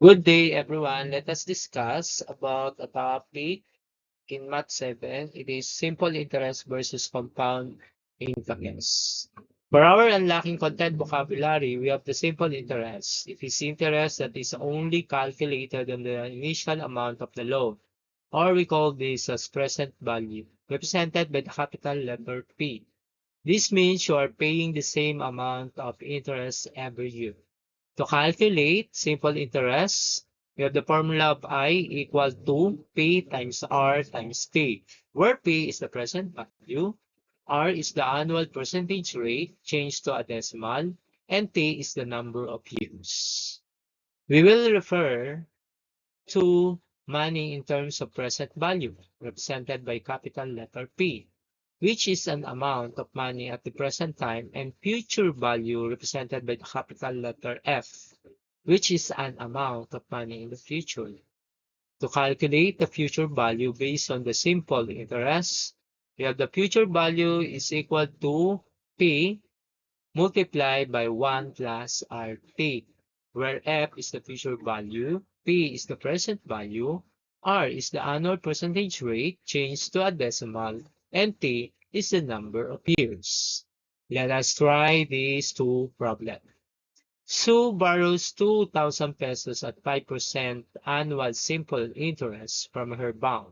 Good day, everyone. Let us discuss about a topic in Math 7. It is simple interest versus compound interest. For our unlocking content vocabulary, we have the simple interest. It is interest that is only calculated on the initial amount of the loan, or we call this as present value, represented by the capital letter P. This means you are paying the same amount of interest every year. To calculate simple interest, we have the formula of I equal to P times R times T, where P is the present value, R is the annual percentage rate changed to a decimal, and T is the number of years. We will refer to money in terms of present value, represented by capital letter P, which is an amount of money at the present time, and future value represented by the capital letter F, which is an amount of money in the future. To calculate the future value based on the simple interest, we have the future value is equal to P multiplied by 1 plus RT, where F is the future value, P is the present value, R is the annual percentage rate changed to a decimal, and T is the number of years. Let us try these two problems. Sue borrows 2,000 pesos at 5% annual simple interest from her bank.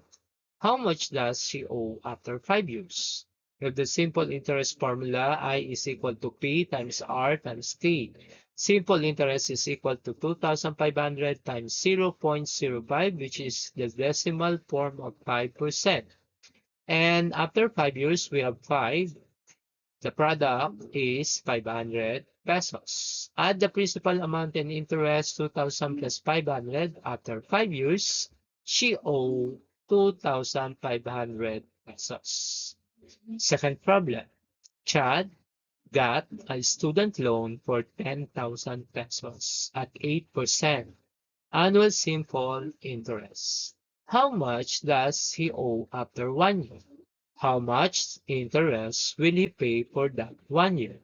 How much does she owe after 5 years? With the simple interest formula, I is equal to P times R times T. Simple interest is equal to 2,500 times 0.05, which is the decimal form of 5%. And after 5 years, we have 5. The product is 500 pesos. Add the principal amount and interest 2,000 plus 500. After 5 years, she owed 2,500 pesos. Second problem. Chad got a student loan for 10,000 pesos at 8% annual simple interest. How much does he owe after 1 year? How much interest will he pay for that 1 year?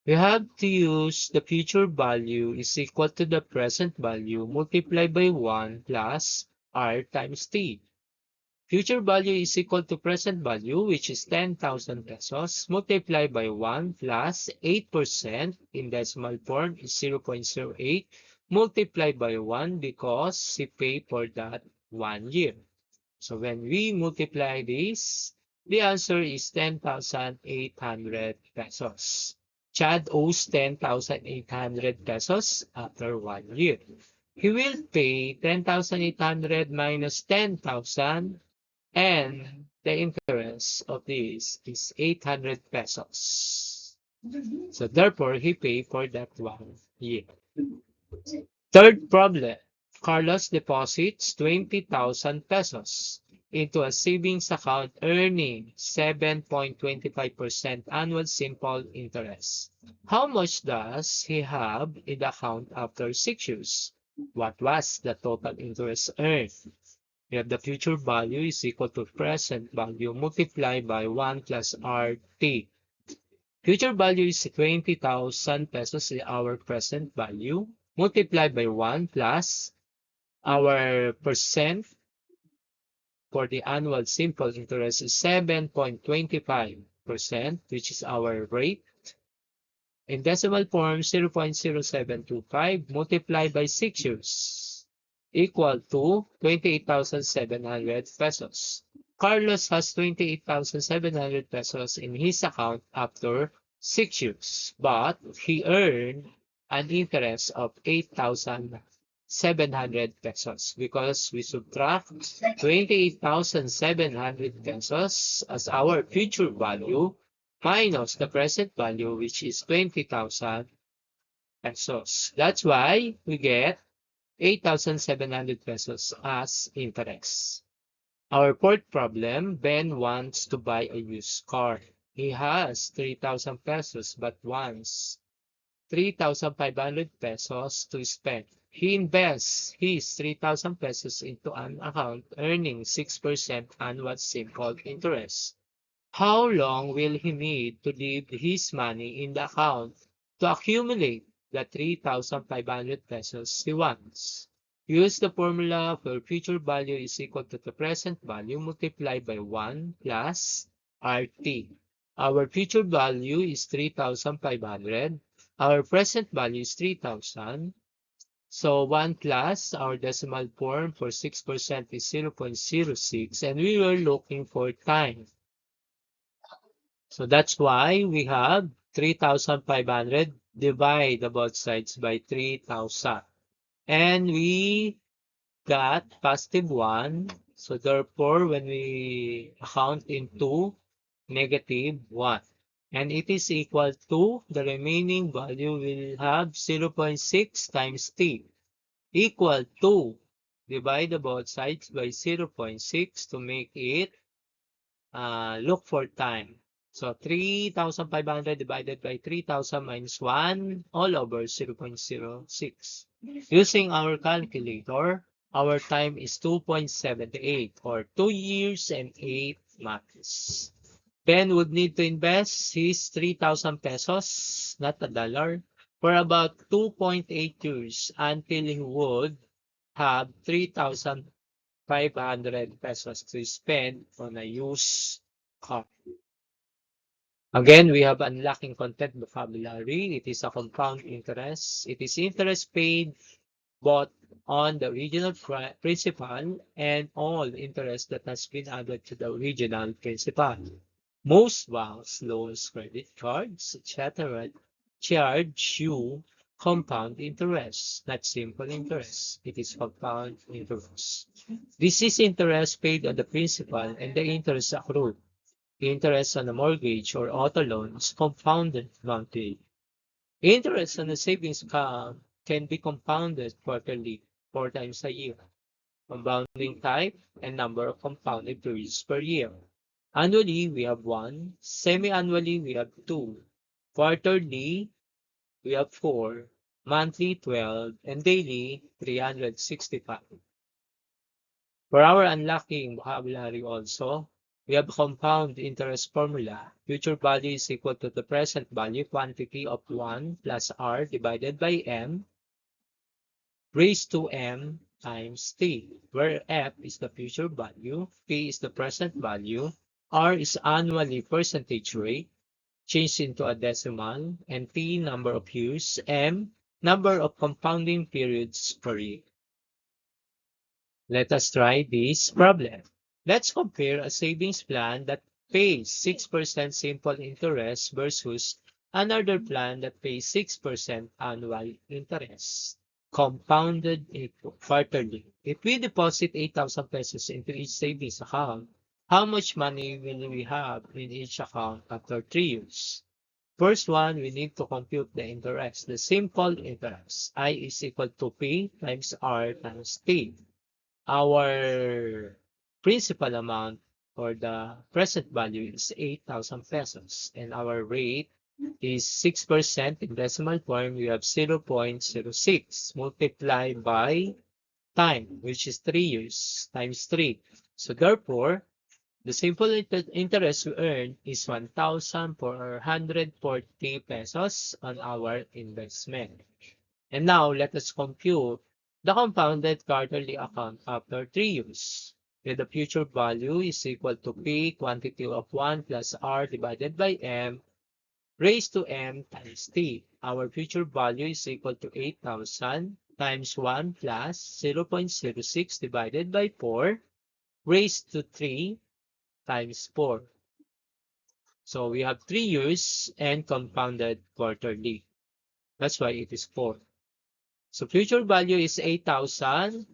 We have to use the future value is equal to the present value multiplied by 1 plus R times T. Future value is equal to present value, which is 10,000 pesos, multiplied by 1 plus 8% in decimal form is 0.08, multiplied by 1 because he paid for that 1 year. So when we multiply this, the answer is 10,800 pesos. Chad owes 10,800 pesos after 1 year. He will pay 10,800 minus 10,000, and the interest of this is 800 pesos. So therefore, he paid for that 1 year. Third problem. Carlos deposits 20,000 pesos into a savings account earning 7.25% annual simple interest. How much does he have in the account after 6 years? What was the total interest earned? We have the future value is equal to present value multiplied by 1 plus RT. Future value is 20,000 pesos in our present value multiplied by 1 plus our percent for the annual simple interest is 7.25%, which is our rate. In decimal form, 0.0725 multiplied by 6 years equal to 28,700 pesos. Carlos has 28,700 pesos in his account after 6 years, but he earned an interest of 8,700 pesos because we subtract 28,700 pesos as our future value minus the present value, which is 20,000 pesos. That's why we get 8,700 pesos as interest. Our fourth problem, Ben wants to buy a used car. He has 3,000 pesos but wants 3,500 pesos to spend. He invests his 3,000 pesos into an account earning 6% annual simple interest. How long will he need to leave his money in the account to accumulate the 3,500 pesos he wants. Use the formula where future value is equal to the present value multiplied by 1 plus RT. Our future value is 3,500. Our present value is 3,000. So 1 plus our decimal form for 6% is 0.06, and we were looking for time. So that's why we have 3,500 divide the both sides by 3,000. And we got positive 1. So therefore, when we count into negative 1, and it is equal to the remaining value will have 0.6 times t equal to divide the both sides by 0.6 to make it look for time. So 3,500 divided by 3,000 minus 1 all over 0.06. Using our calculator, our time is 2.78 or 2 years and 8 months. Ben would need to invest his 3,000 pesos, not a dollar, for about 2.8 years until he would have 3,500 pesos to spend on a used car. Again, we have unlocking content vocabulary. It is a compound interest. It is interest paid both on the original principal and all interest that has been added to the original principal. Most banks, loans, credit cards, etc. charge you compound interest, not simple interest. It is compound interest. This is interest paid on the principal and the interest accrued. Interest on a mortgage or auto loan is compounded monthly. Interest on a savings account can be compounded quarterly, 4 times a year. Compounding type and number of compounded periods per year. Annually, we have 1. Semi-annually, we have 2. Quarterly, we have 4. Monthly, 12. And daily, 365. For our unlocking vocabulary also, we have compound interest formula. Future value is equal to the present value quantity of 1 plus R divided by M raised to M times T, where F is the future value, P is the present value, R is annually percentage rate, changed into a decimal, and T number of years, M number of compounding periods per year. Let us try this problem. Let's compare a savings plan that pays 6% simple interest versus another plan that pays 6% annual interest, compounded quarterly. If we deposit 8,000 pesos into each savings account, how much money will we have in each account after 3 years? First one, we need to compute the interest, the simple interest. I is equal to P times R times T. Our principal amount or the present value is 8,000 pesos and our rate is 6% in decimal form. We have 0.06 multiplied by time, which is 3 years times 3. So therefore, the simple interest we earn is 1,440 pesos on our investment. And now let us compute the compounded quarterly account after 3 years, where the future value is equal to P quantity of 1 plus R divided by M raised to M times T. Our future value is equal to 8,000 times 1 plus 0.06 divided by 4 raised to 3 times 4. So we have 3 years and compounded quarterly. That's why it is 4. So future value is 8,000,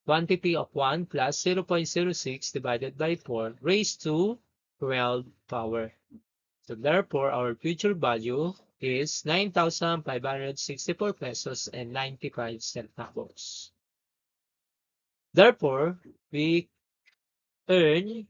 quantity of 1 plus 0.06 divided by 4 raised to 12 power. So therefore, our future value is 9,564 pesos and 95 centavos. Therefore, we earn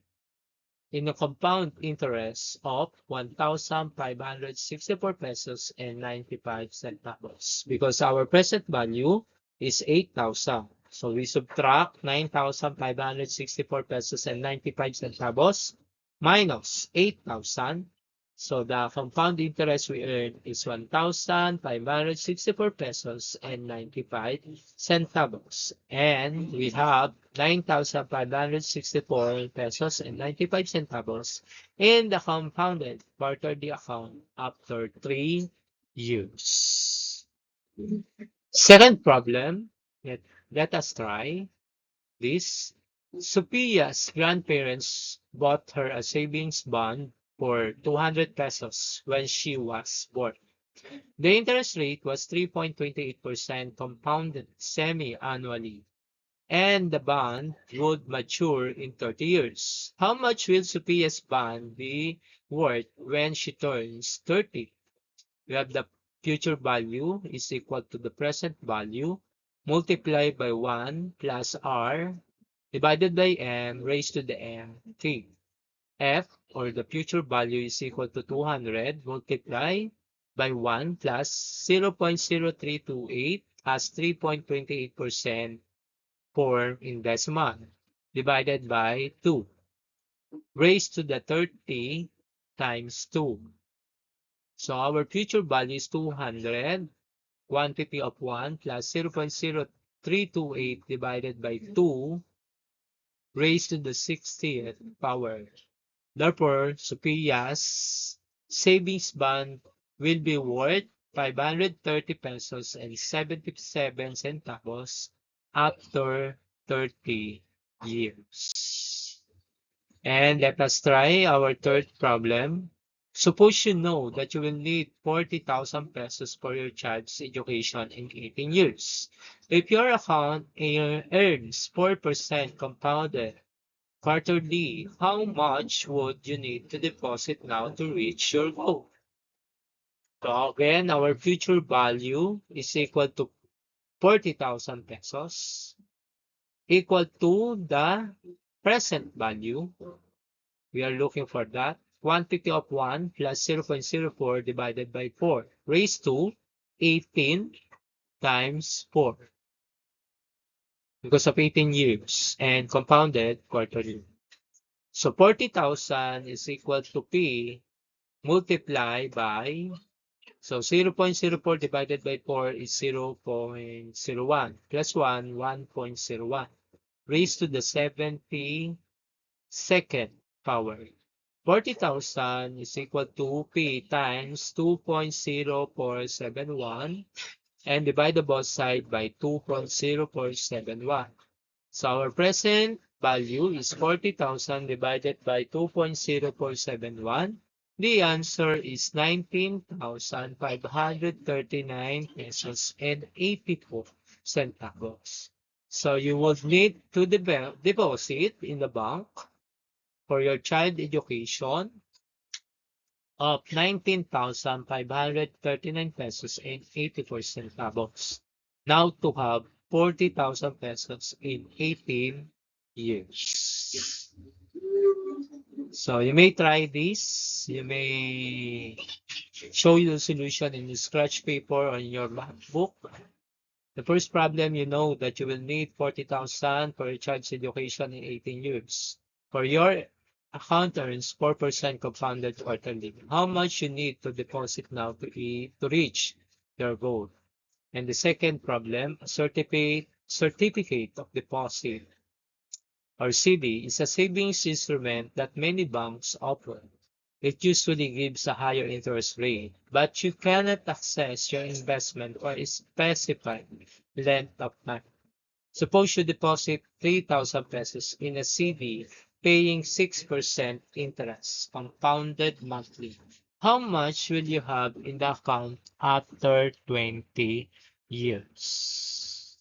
in a compound interest of 1,564 pesos and 95 centavos because our present value is 8,000. So we subtract 9,564 pesos and 95 centavos minus 8,000. So the compound interest we earn is 1,564 pesos and 95 centavos. And we have 9,564 pesos and 95 centavos in the compounded quarterly account after 3 years. Second problem, let us try this. Sophia's grandparents bought her a savings bond for 200 pesos when she was born. The interest rate was 3.28% compounded semi-annually, and the bond would mature in 30 years. How much will Sophia's bond be worth when she turns 30? We have the future value is equal to the present value multiplied by 1 plus r divided by m raised to the n t. F, or the future value, is equal to 200 multiplied by 1 plus 0.0328 as 3.28% form in decimal divided by 2 raised to the 30 times 2. So our future value is 200, quantity of 1 plus 0.0328 divided by 2 raised to the 60th power. Therefore, Sophia's savings bond will be worth 530 pesos and 77 centavos after 30 years. And let us try our third problem. Suppose you know that you will need 40,000 pesos for your child's education in 18 years. If your account earns 4% compounded quarterly, how much would you need to deposit now to reach your goal? So again, our future value is equal to 40,000 pesos equal to the present value. We are looking for that. Quantity of 1 plus 0.04 divided by 4 raised to 18 times 4 because of 18 years and compounded quarterly. So 40,000 is equal to P multiplied by, so 0.04 divided by 4 is 0.01 plus 1, 1.01 raised to the 72nd power. 40,000 is equal to P times 2.0471 and divide the both side by 2.0471. So our present value is 40,000 divided by 2.0471. The answer is 19,539 pesos and 84 centavos. So you would need to deposit in the bank for your child education of 19,539 pesos and 84 centavos. Now to have 40,000 pesos in 18 years. So you may try this. You may show the solution in the scratch paper on your MacBook. The first problem, you know that you will need 40,000 for your child's education in 18 years. For your account earns 4% compounded quarterly. How much you need to deposit now to reach your goal? And the second problem, a certificate of deposit or CD is a savings instrument that many banks offer. It usually gives a higher interest rate, but you cannot access your investment for a specified length of time. Suppose you deposit 3,000 pesos in a CD paying 6% interest compounded monthly. How much will you have in the account after 20 years?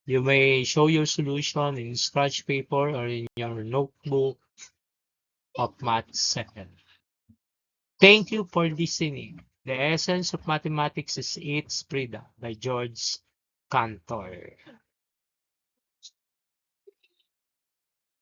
You may show your solution in scratch paper or in your notebook of Math 7. Thank you for listening. The Essence of Mathematics is It's Prida by George Cantor.